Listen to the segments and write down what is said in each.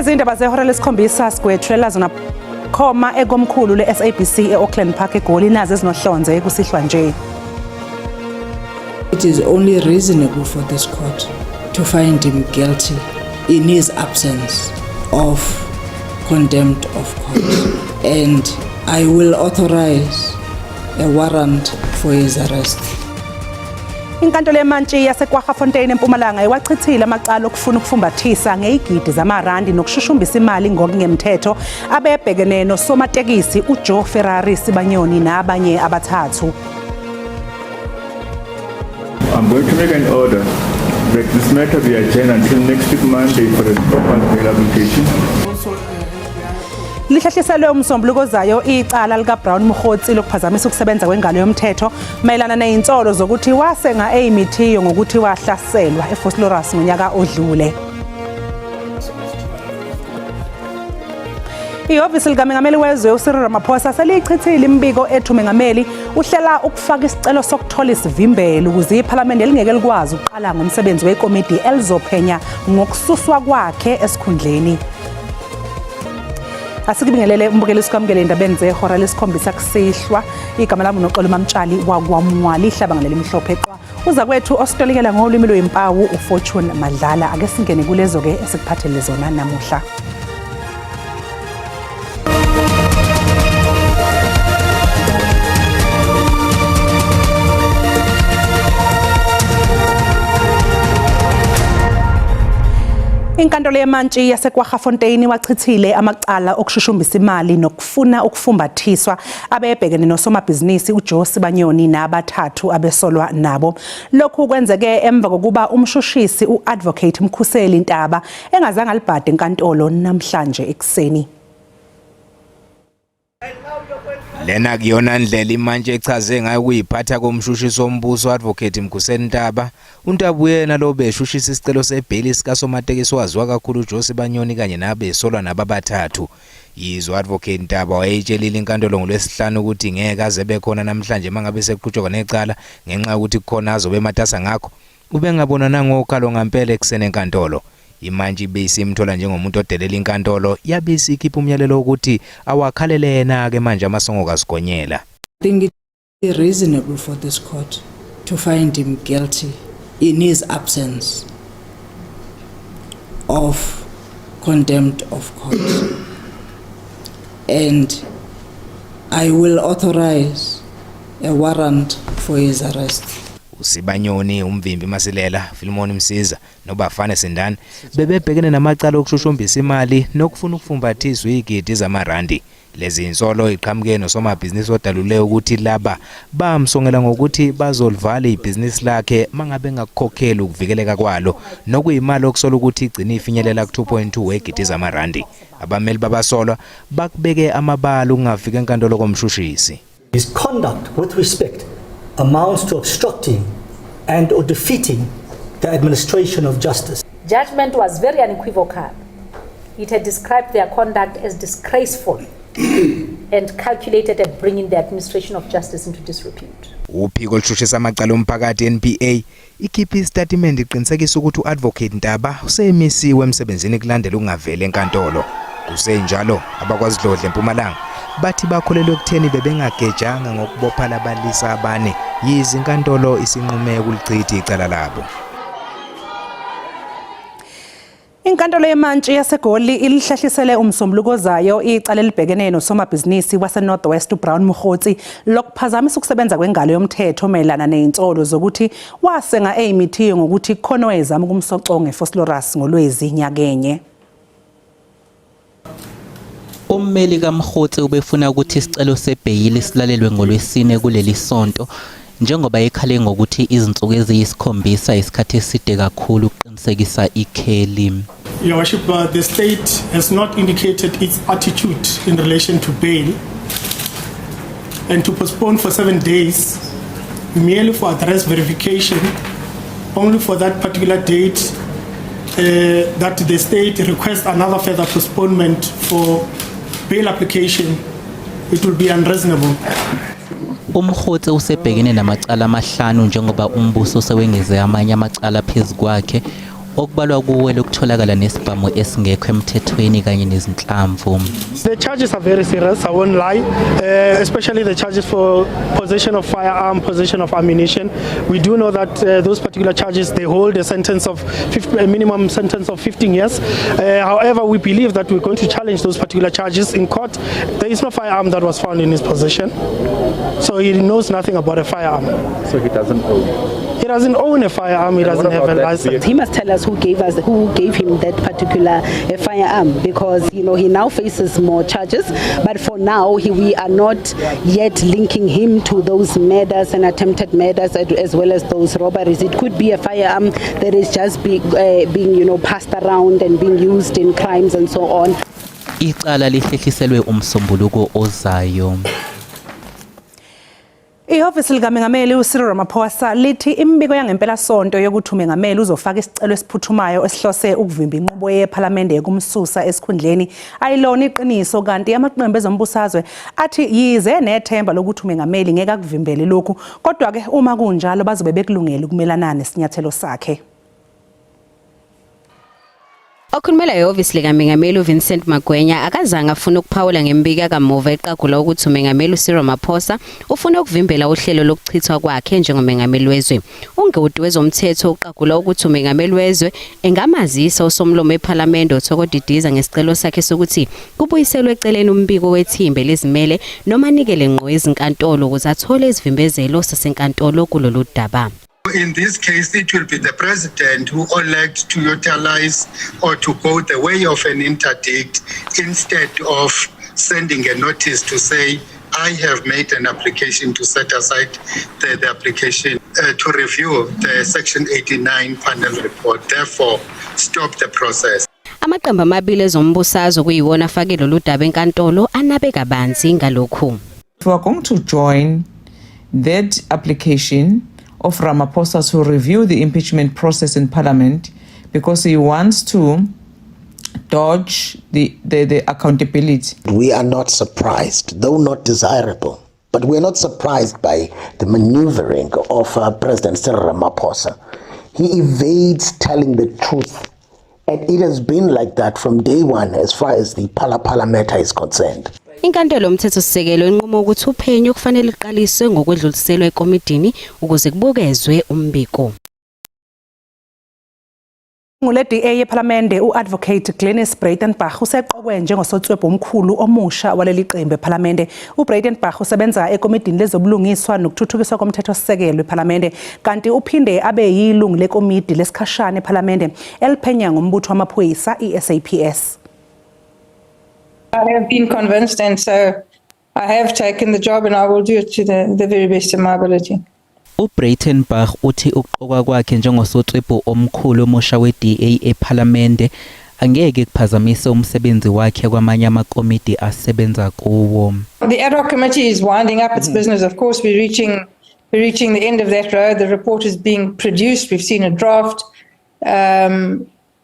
Izindaba zehora lesikhombisa sigwetshwela zona khoma ekomkhulu le-SABC e-Auckland Park eGoli nazo ezinohlonze kusihlwa nje. It is only reasonable for this court to find him guilty in his absence of contempt of court, and I will authorize a warrant for his arrest. Inkantolo yemantshi yaseKwaGafontein eMpumalanga iwachithile amacala okufuna ukufumbathisa ngezigidi zamarandi nokushushumbisa imali ngokungemthetho abebhekene nosomatekisi uJoe Ferrari Sibanyoni nabanye abathathu. I'm going to make an order that this matter be adjourned until next week Monday for the proper bail application. Lihlahliselwe umsombuluko zayo icala lika Brown Mkhotsi lokuphazamisa ukusebenza kwengalo yomthetho mayelana nezinsolo zokuthi wasenga eyimithiyo ngokuthi wahlaselwa eFosloras ngonyaka odlule. Ihhovisi likaMengameli wezwe uCyril Ramaphosa selichithile imbiko ethu Mengameli uhlela ukufaka isicelo sokuthola isivimbelo ukuze iPhalamende lingeke likwazi ukuqala ngomsebenzi wekomiti elizophenya ngokususwa kwakhe esikhundleni. Asikubingelele umbukeli sikwamukele indabeni zehora lesikhombisa kusihlwa igama lami noXolo Mamtshali wakwamwala ihlabangele limhlophe qwa uza kwethu ositolikela ngolimi lwempawu uFortune Madlala ake singene kulezo ke esikuphathele zona namuhla. Inkantolo yemantshi yaseKwaGafontein wachithile amacala okushushumbisa imali nokufuna ukufumbathiswa abebhekene nosomabhizinisi uJoe Sibanyoni nabathathu abesolwa nabo. Lokhu kwenzeke emva kokuba umshushisi uAdvocate Mkhuseli Ntaba engazange alibhade enkantolo namhlanje ekseni. Lena kuyona ndlela imanje echaze ngayo kuyiphatha komshushisi ombuso Advocate Mkhuseli Ntaba. uNtaba uyena lo beshushisa isicelo sebail sikasomatekisi waziwa kakhulu uJoe Sibanyoni kanye nabesolwa nababathathu. Yizo Advocate Ntaba wayetshelile inkantolo ngolwesihlanu ukuthi ngeke aze bekhona namhlanje mangabe seqhutshwa necala ngenxa ukuthi kukhona azobe matasa ngakho. Ubengabona nangokhalo ngampela eksene enkantolo. Imanje beyisimthola njengomuntu odelela inkantolo yabe isikhipha umyalelo ukuthi awakhalele yena ke manje amasongo kasigonyela. I think it is reasonable for this court to find him guilty in his absence of contempt of court, and I will authorize a warrant for his arrest. uSibanyoni umvimbi Masilela Philemon Msiza noBafana Sindani bebebhekene namacala okushushumbisa imali nokufuna ukufumbathiswa izigidi zamarandi. Lezi insolo iqhamuke nosomabhizinisi odalule ukuthi laba bamsongela ngokuthi bazolivala ibhizinisi lakhe mangabe ngakukhokhela ukuvikeleka kwalo nokuyimali okusola ukuthi igcina ifinyelela ku2.2 wegidi zamarandi. Abameli babasolwa bakubeke amabala ukungafika enkantolo komshushisi. His conduct with respect amounts to obstructing and or defeating the administration of justice. Judgment was very unequivocal. It had described their conduct as disgraceful and calculated at bringing the administration of justice into disrepute. Uphiko lushushisa amacala omphakathi NPA ikhipha istatement iqinisekisa ukuthi uAdvocate Ntaba usemisiwe emsebenzini kulandela ukungavela enkantolo. Kusenjalo abakwaZidlodle eMpumalanga bathi bakholelwe ekutheni bebengagejanga ngokubopha labalisa abane yizi inkantolo isinqume ukulichitha icala labo. Inkantolo yemantshi yaseGoli ilihlahlisele umsombuluko zayo icala libhekene nosomabhizinisi waseNorthwest uBrown Mkhotsi lokuphazamisa ukusebenza kwengalo yomthetho mayelana nezinsolo zokuthi wasenga eyimithiyo ngokuthi khona wayezama ukumsoconga eFosloras ngolwezi nyakenye. Ummeli kaMkhotsi ubefuna ukuthi isicelo sebail silalelwe ngolwesine kuleli sonto njengoba ekhale ngokuthi izinsuku eziyisikhombisa isikhathi eside kakhulu ukuqinisekisa ikheli. Your Worship, the state has not indicated its attitude in relation to bail, and to postpone for 7 days merely for address verification only for that particular date that the state requests another further postponement for bail application, it will be unreasonable. Umkhotsi usebhekene namacala amahlanu njengoba umbuso sewengeze amanye amacala phezu kwakhe. okubalwa kuwe lokutholakala nesibhamu esingekho emthethweni kanye nezinhlamvu. The charges are very serious, I won't lie, especially the charges for possession of firearm, possession of ammunition. We do know that those particular charges, they hold a sentence of a minimum sentence of 15 years. However, we believe that we're going to challenge those particular charges in court. There is no firearm that was found in his possession, so he knows nothing about a firearm. So he doesn't own. He doesn't own a firearm, he doesn't have a license. He must tell us who gave him that particular firearm, because he now faces more charges. But for now, we are not yet linking him to those murders and attempted murders as well as those robberies. It could be a firearm that is just being passed around and being used in crimes and so on. Icala lihlehliselwe umsombuluko ozayo. Ihhovisi likaMengameli uCyril Ramaphosa lithi imibiko yangempela sonto yokuthi uMengameli uzofaka isicelo esiphuthumayo esihlose ukuvimba inqubo yePhalamende yokumsusa esikhundleni ayilona iqiniso, kanti amaqembu ezombusazwe athi yize nethemba lokuthi uMengameli ngeke akuvimbele lokhu, kodwa ke uma kunjalo bazobe bekulungela ukumelana nesinyathelo sakhe. Okhulumela ihhovisi likaMengameli uVincent Magwenya akazange afuna ukuphawula ngembika kamuva eqagula ukuthi uMengameli uCyril Ramaphosa ufuna ukuvimbela uhlelo lokuchithwa kwakhe njengoMengameli wezwe. Ungewudi wezomthetho uqagula ukuthi uMengameli wezwe engamazisa usomlomo wePhalamende uThokodidiza ngesicelo sakhe sokuthi kubuyiselwe eceleni umbiko wethimba lezimele noma anikele ngqo izinkantolo ukuze athole isivimbezelo sasenkantolo kulolu daba. In this case, it will be the president who elects to utilize or to go the way of an interdict instead of sending a notice to say, I have made an application to set aside the application to review the Section 89 panel report. Therefore, stop the process. Amaqembu amabili ezombusazwe kuyiwona afake lolu daba enkantolo anabe kabanzi ngalokhu. We are going to join that application of Ramaphosa to review the impeachment process in Parliament because he wants to dodge the accountability. We are not surprised, though not desirable, but we are not surprised by the maneuvering of President Cyril Ramaphosa. He evades telling the truth, and it has been like that from day one as far as the Phala matter is concerned. Inkantolo yomthethosisekelo inqumo ukuthi uphenyo kufanele liqaliswe ngokwedluliselwa ekomidini ukuze kubukezwe umbiko. Ngule DA yePhalamende uAdvocate Glenis Breitenbach useqokwe njengosotswebhu omkhulu omusha waleli qembu ePhalamende. uBreitenbach usebenza ekomidini lezobulungiswa nokuthuthukiswa komthethosisekelo ePhalamende, kanti uphinde abe yilungu lekomidi lesikhashana ePhalamende eliphenya ngombutho wamaphoyisa iSAPS. I have been convinced, and so I have taken the job, and I will do it to the very best of my ability. uBreitenbach uthi ukuqokwa kwakhe njengosotswebhu omkhulu omusha weDA ePhalamende angeke kuphazamise umsebenzi wakhe kwamanye amakomidi asebenza kuwo. The ad hoc committee is winding up its business. Of course, we're reaching the end of that road. The report is being produced. We've seen a draft.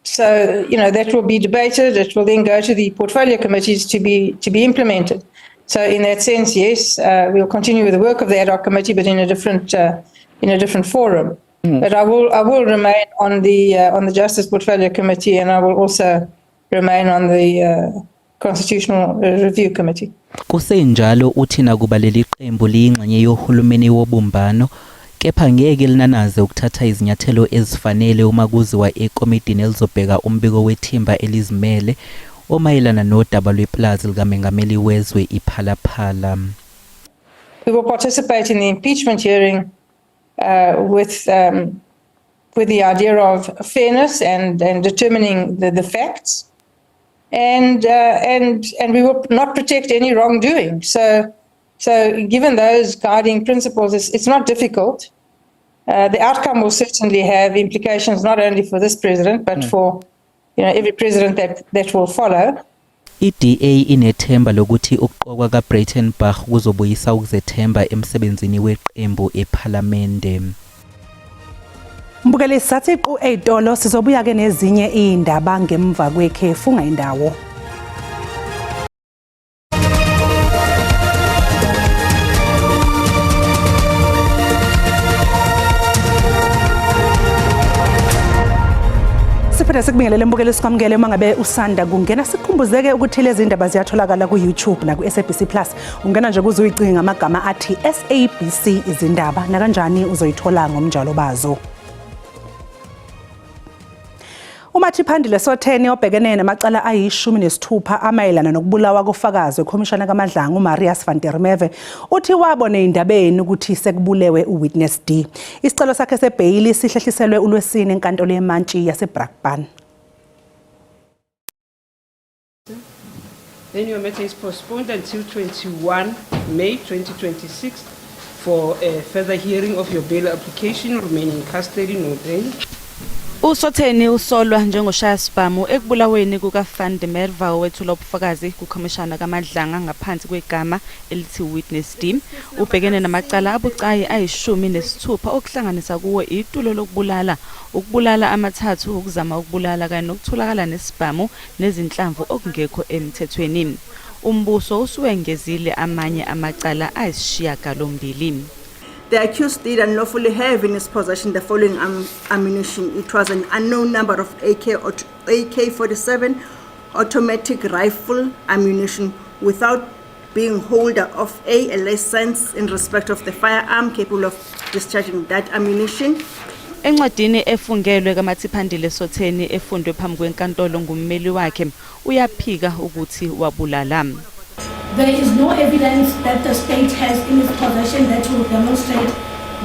So, that will be debated. It will then go to the portfolio committees to be implemented. So, in that sense, yes, we'll continue with the work of the ad hoc committee, but in a different forum. But I will remain on the Justice Portfolio Committee, and I will also remain on the Constitutional Review Committee. Kusenjalo uthi nakuba leli qembu liyingxenye yohulumeni wobumbano, kepha ngeke linanaze ukuthatha izinyathelo ezifanele uma kuziwa ekomidini elizobheka umbiko wethimba elizimele omayelana nodaba lweplazi likaMengameli wezwe iPhalaphala. We will participate in the impeachment hearing with the idea of fairness and determining the facts, and we will not protect any wrongdoing. So given those guiding principles, it's not difficult. The outcome will certainly have implications not only for this president, but for every president that will follow. iDA inethemba lokuthi ukuqokwa kaBreitenbach kuzobuyisa ukuzethemba emsebenzini weqembu ePhalamende. Mbukeli sathi ku 8 dolo sizobuya ke nezinye indaba ngemva kwekhefu ngayindawo. Siphinde sikubingelele mbukeli sikwamukele uma ngabe usanda kungena sikukhumbuzeke ukuthi lezi indaba ziyatholakala ku YouTube na ku SABC Plus. Ungena nje kuze uyicinge ngamagama athi SABC izindaba na kanjani uzoyithola ngomnjalo bazo. uMathiphandile Sotheni obhekene namacala ayi-16 amayelana nokubulawa kofakazi wekhomishana kaMadlanga uMarius van der Merwe uthi wabona indabeni ukuthi sekubulewe uWitness D. Isicelo sakhe sebhayili sihlehliselwe uLwesine enkantolo yeMantshi yaseBrakpan. Then your matter is postponed until 21 May 2026 for a further hearing of your bail application. Remain in custody, no bail. uSotheni usolwa njengoshaya sibhamu ekubulaweni kuka Van der Merwe owethula ubufakazi kukhomishana kaMadlanga ngaphansi kwegama elithi Witness D. Ubhekene namacala abucayi ayi-16 okuhlanganisa kuwo itulo lokubulala, ukubulala amathathu, ukuzama ukubulala kanye nokutholakala nesibhamu nezinhlamvu okungekho emthethweni. Umbuso usuwengezile amanye amacala ayisishiyagalombili. The accused did unlawfully have in his possession the following ammunition. It was an unknown number of AK-47 automatic rifle ammunition without being holder of a license in respect of the firearm capable of discharging that ammunition. Encwadini efungelwe kaMathiphandile Sotheni efundwe phambi kwenkantolo ngummeli wakhe uyaphika ukuthi wabulala. There is no evidence that the state has in its possession that will demonstrate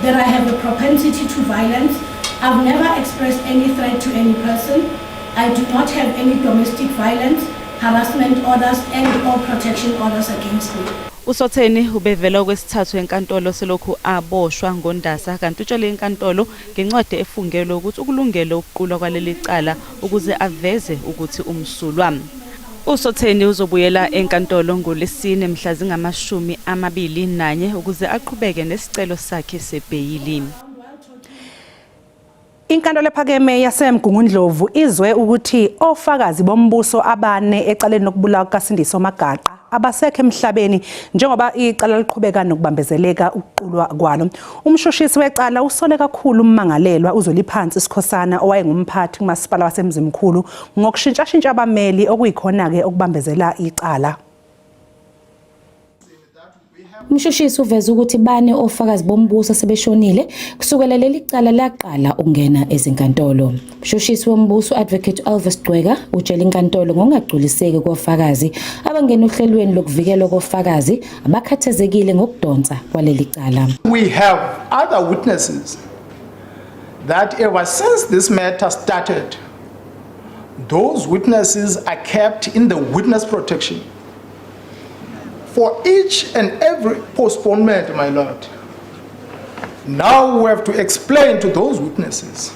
that I have a propensity to violence. I've never expressed any threat to any person. I do not have any domestic violence, harassment orders and/or protection orders against me. uSotheni ubevela kwesithathu enkantolo selokhu aboshwa ngoNdasa kanti utshele inkantolo ngencwadi efungelwe ukuthi ukulungele ukuqulwa kwaleli cala ukuze aveze ukuthi umsulwa. uSotheni uzobuyela enkantolo ngoLesine mhla zingama-21 ukuze aqhubeke nesicelo sakhe sebhayili. Inkantolo ephakeme yaseMgungundlovu izwe ukuthi ofakazi bombuso abane ecaleni lokubulawa kukaSindiso Magaqa abasekho emhlabeni njengoba icala liqhubeka nokubambezeleka ukuqulwa kwalo. Umshushisi wecala usole kakhulu ummangalelwa uZoliphansi Sikhosana owayengumphathi kumasipala waseMzimkhulu ngokushintshashintsha abameli okuyikhona ke okubambezela icala. Umshushisi uveza ukuthi bane ofakazi bombuso sebeshonile kusukela leli cala laqala ukungena ezinkantolo. Umshushisi wombuso Advocate Elvis Gqweka utshela inkantolo ngokungagculiseki kofakazi abangena ohlelweni lokuvikelwa kofakazi abakhathazekile ngokudonsa kwaleli cala. We have other witnesses that ever since this matter started, those witnesses are kept in the witness protection. For each and every postponement, my lord, now we have to explain to those witnesses,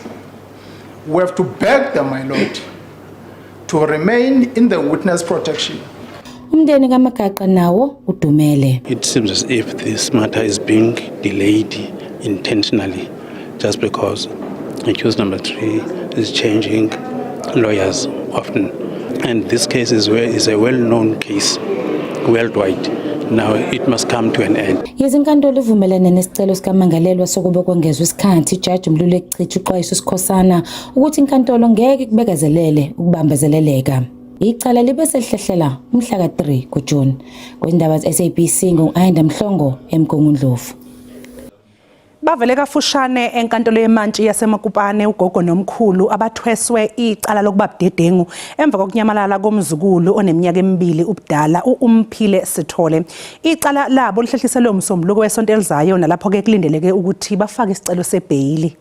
we have to beg them, my lord, to remain in the witness protection. Umndeni kaMagaqa nawo udumele. It seems as if this matter is being delayed intentionally just because accused number 3 is changing lawyers often. And this case is a well-known case worldwide. Now it must come to an end. Yezinkantolo ivumelene nesicelo sikamangalelwa sokuba kwengezwe isikhathi ijaji Mluleki Cici uXwayiso Sikhosana ukuthi inkantolo ngeke kubekezelele ukubambezeleleka. Icala libe selihlehlela umhla ka-3 kuJuni. Kwindaba ze-SABC ngo-Ayanda Mhlongo eMgungundlovu. Bavele kafushane enkantolo yeMantshi yaseMakupane ugogo nomkhulu abathweswe icala lokubabudedengu emva kokunyamalala komzukulu oneminyaka emibili ubudala uMphile Sithole. Icala labo lihlehliselwe umsombuluko wesonto elizayo nalapho ke kulindeleke ukuthi bafake isicelo sebhayili.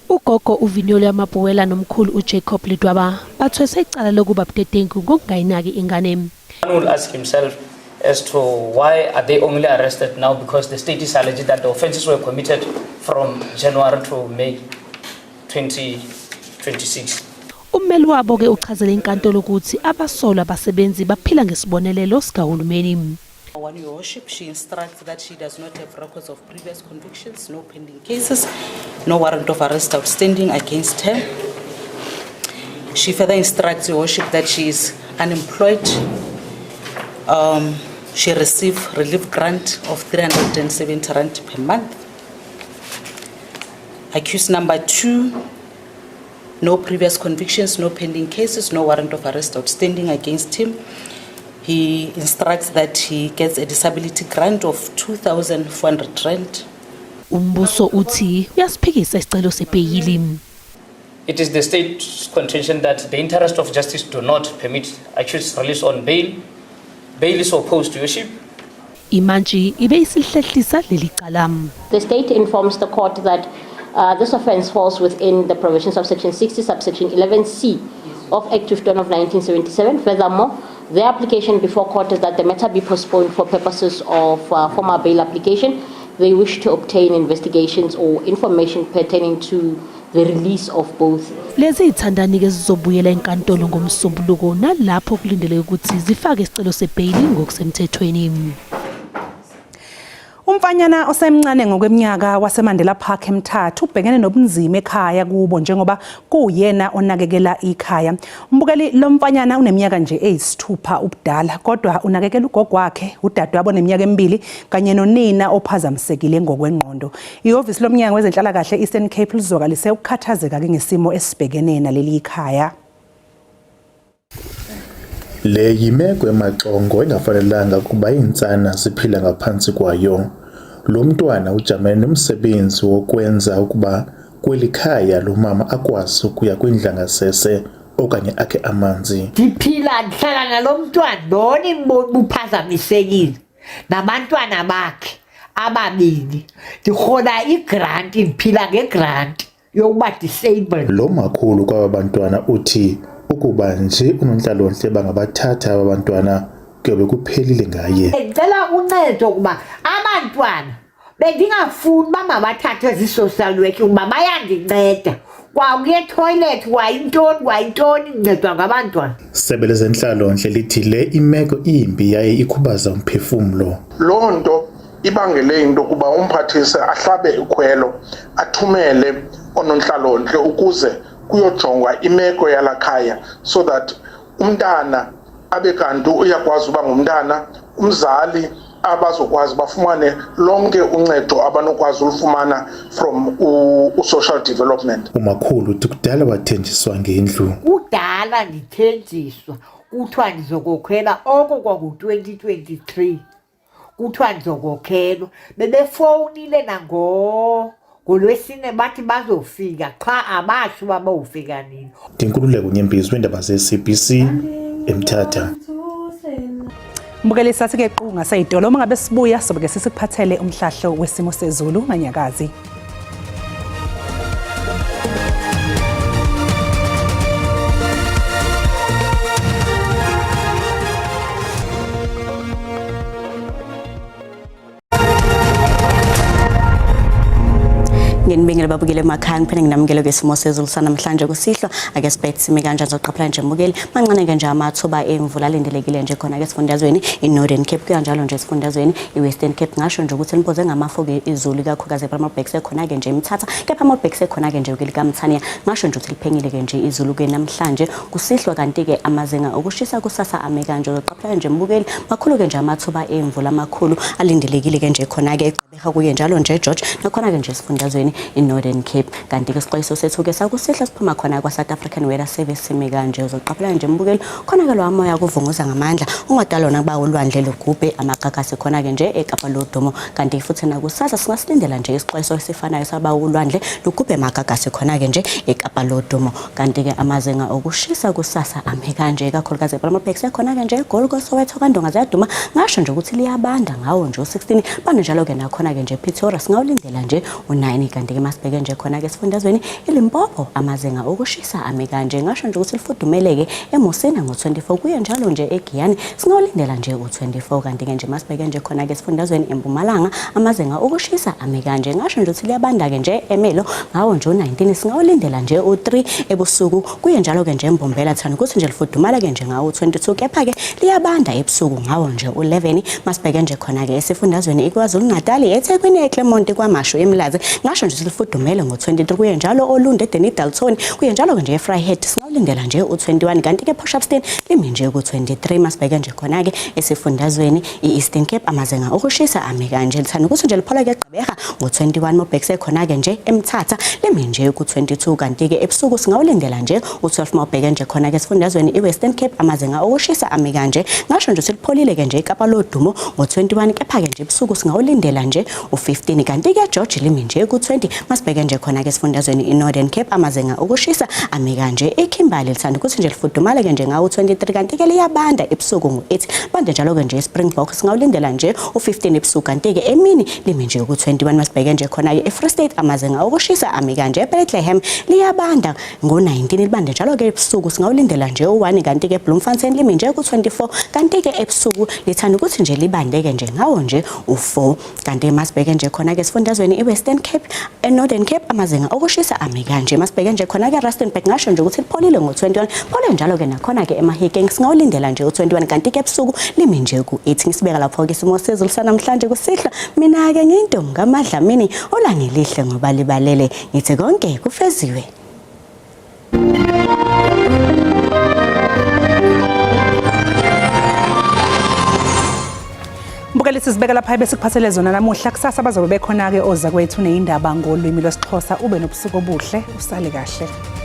Ugogo uVinyolo Yamabhuwela nomkhulu uJacob Lidwaba bathweswe icala lokubabudedengu ngokungayinaki ingane. One will ask himself as to why are they only arrested now, because the state is alleged that the offences were committed from January to May 2026. Ummeli wabo ke uchazela inkantolo ukuthi abasolwa abasebenzi baphila ngesibonelelo sikahulumeni. One, Your Worship, she instructs that she does not have records of previous convictions, no pending cases, no warrant of arrest outstanding against her. She further instructs Your Worship that she is unemployed. She received relief grant of 370 rand per month. Accused number 2 no previous convictions, no pending cases, no warrant of arrest outstanding against him. He instructs that he gets a disability grant of 2,400 rand. Umbuso uthi uyasiphikisa isicelo sebheyili. It is the state's contention that the interest of justice do not permit accused release on bail. Bail is opposed to worship. Imantshi ibe isihlehlisa leli cala. The state informs the court that this offence falls within the provisions of Section 60, subsection 11C of Act 51 of 1977. Furthermore, their application before court is that the matter be postponed for purposes of formal bail application. They wish to obtain investigations or information pertaining to the release of both. Lezi ithandani ke zizobuyela enkantolo ngomsombuluko nalapho kulindeleke ukuthi zifake isicelo sebheyili ngokusemthethweni. Umfanyana osemncane ngokweminyaka waseMandela Park eMthathu ubhekene nobunzima ekhaya kubo njengoba kuyena onakekela ikhaya. Umbukeli lo mfanyana uneminyaka nje eyisithupha ubudala kodwa unakekela ugogo wakhe, udadewabo neminyaka emibili kanye nonina ophazamisekile ngokwengqondo. Ihhovisi lomnyango wezenhlalakahle Eastern Cape lizokalise ukukhathazeka ngesimo esibhekene naleli ikhaya. Le yimeko emaxongo engafanelanga kuba insana ziphila ngaphansi kwayo. Lo mntwana ujamene nomsebenzi wokwenza ukuba kweli khaya lo mama akwazi ukuya kwindlangasese okanye akhe amanzi. Ndiphila ndihlala nalo mntwana ndoni buphazamisekile nabantwana bakhe ababili. Ndihola igrant, ndiphila ngegrant yokuba disabled. Lo makhulu kwaba bantwana uthi ukuba nje unontlalontle bangabathatha abantwana kuyobe kuphelile ngaye. Ngicela uncedo kuba abantwana bendingafuni bangabathathe zi-social work kuba bayandinceda. Kwakuye toilet kwayintoni ncedwa ngabantwana. Isebe lezenhlalontle lithi le imeko imbi yaye ikhubaza umphefumlo. Loo nto ibangele into kuba umphathise ahlabe ikhwelo athumele onontlalontle ukuze kuyojongwa imeko yalakhaya so that umntana abe kanti uyakwazi uba ngumntana, umzali abazokwazi bafumane lonke uncedo abanokwazi ulufumana from social development. Umakhulu uthi kudala wathenjiswa ngendlu. Kudala ndithenjiswa kuthiwa ndizokokhela oko kwaku-2023 kuthiwa ndizokokhelwa. Bebefowunile ngolwesine bathi bazofika qha abasho uba bawufika nini. Dinkululeko Nyembezi weendaba ze-CBC eMthatha. Mbukeli sathi-ke qunga sayitolo uma ngabe sibuya sobe sisikuphathele umhlahlo wesimo sezulu nganyakazi. Nginibingela babukele emakhaya ngiphinde nginamukele ngesimo sezulu sanamhlanje kusihlwa ake sibethe sime kanjani zoqaphela nje mbukeli mancane ke nje amathuba emvula alindelekile nje khona ke sifundazweni iNorthern Cape kanjalo nje sifundazweni iWestern Cape ngasho nje ukuthi limpoze ngamafoke izulu kakhulukazi ePramabex sekhona ke nje eMthatha kepha amaBex sekhona ke nje ukelikaMthania ngasho nje ukuthi liphenyile ke nje izulu ke namhlanje kusihlwa kanti ke amazinga okushisa kusasa ame kanje zoqaphela nje mbukeli makhulu ke nje amathuba emvula amakhulu alindelekile ke nje khona ke eGqeberha kuye njalo nje George nakhona ke nje sifundazweni iNorthern Cape kanti ke isixwayiso sethu ke sakusihla siphuma khona kwa South African Weather Service sime kanje uzoqaphela nje mbukeli khona ke lo amoya kuvunguza ngamandla ungadalona kuba ulwandle lugubhe amagagasi khona ke nje eKapa Lodomo kanti futhi nakusasa singasilindela nje isixwayiso esifanayo saba ulwandle lugubhe amagagasi khona ke nje eKapa Lodomo kanti ke amazinga okushisa kusasa ame kanje kakhulukazi ePramabex khona ke nje eGoli Soweto kaNdonga ziyaduma ngasho nje ukuthi liyabanda ngawo nje u16 bani njalo ke nakhona ke nje Pretoria singawulindela nje u9 kanti ke masibheke nje khona ke sifundazweni iLimpopo amazinga okushisa ame kanje ngasho nje ukuthi lifudumeleke eMosena ngo24 kuye njalo nje eGiyani singawulindela nje u24 kanti ke nje masibheke nje khona ke sifundazweni eMpumalanga amazinga okushisa ame kanje ngasho nje ukuthi liyabanda ke nje eMelo ngawo nje u19 singawulindela nje u3 ebusuku kuye njalo ke nje eMbombela thana ukuthi nje lifudumala ke nje ngawo 22 kepha ke liyabanda ebusuku ngawo nje u11 masibheke nje khona ke esifundazweni iKwaZulu Natal eThekwini eClermont kwaMashu eMlazi ngasho nje silifudumele ngo-23 kuye njalo Olunde Denny Dalton kuye njalo nje eFryhead singawulindela nje u-21 kanti ke Potchefstroom limi nje ku-23 masibheke nje khona ke esifundazweni iEastern Cape amazenga okushisa ame kanje lithanda ukuthi nje liphola ke Gqeberha ngo-21 mobhekise khona ke nje eMthatha limi nje ku-22 kanti ke ebusuku singawulindela nje u-12 mobheke nje khona ke esifundazweni iWestern Cape amazenga okushisa ame kanje ngasho nje silipholile ke nje iKapa lodumo ngo-21 kepha ke nje ebusuku singawulindela nje u-15 kanti ke George limi nje ku-20 masibheke nje khona ke esifundazweni iNorthern Cape amazenga okushisa ame kanje eKimberley lithanda ukuthi nje lifudumale ke nje ngawo-23 kanti ke liyabanda ebusuku ngo-8 bande njalo ke nje eSpringbok singawulindela nje u-15 ebusuku kanti ke emini limi nje ku-21 masibheke nje khona ke eFree State amazenga okushisa ame kanje eBethlehem liyabanda ngo-19 libande njalo ke ebusuku singawulindela nje u-1 kanti ke Bloemfontein limi nje ku-24 kanti ke ebusuku lithanda ukuthi nje libandeke nje ngawo nje u-4 kanti masibheke nje khona ke esifundazweni iWestern Cape eNorthern Cape amazenga okushisa ame kanje masibheke nje khona ke Rustenburg ngasho nje ukuthi lipholile ngo-21 phole njalo ke nakhona ke eMahikeng singawulindela nje u-21 kanti ke ebusuku limi nje ku-8 ngisibeka lapho ke isimo sezulu sanamhlanje kusihlwa mina ke ngiyintombi kaMadlamini olangelihle ngoba libalele ngithi konke kufeziwe. Mbukelisi sibeka lapha besikuphathele zona namuhla kusasa bazobe bekhona ke oza kwethu neindaba ngolwimi lwesiXhosa ube nobusuku obuhle usale kahle.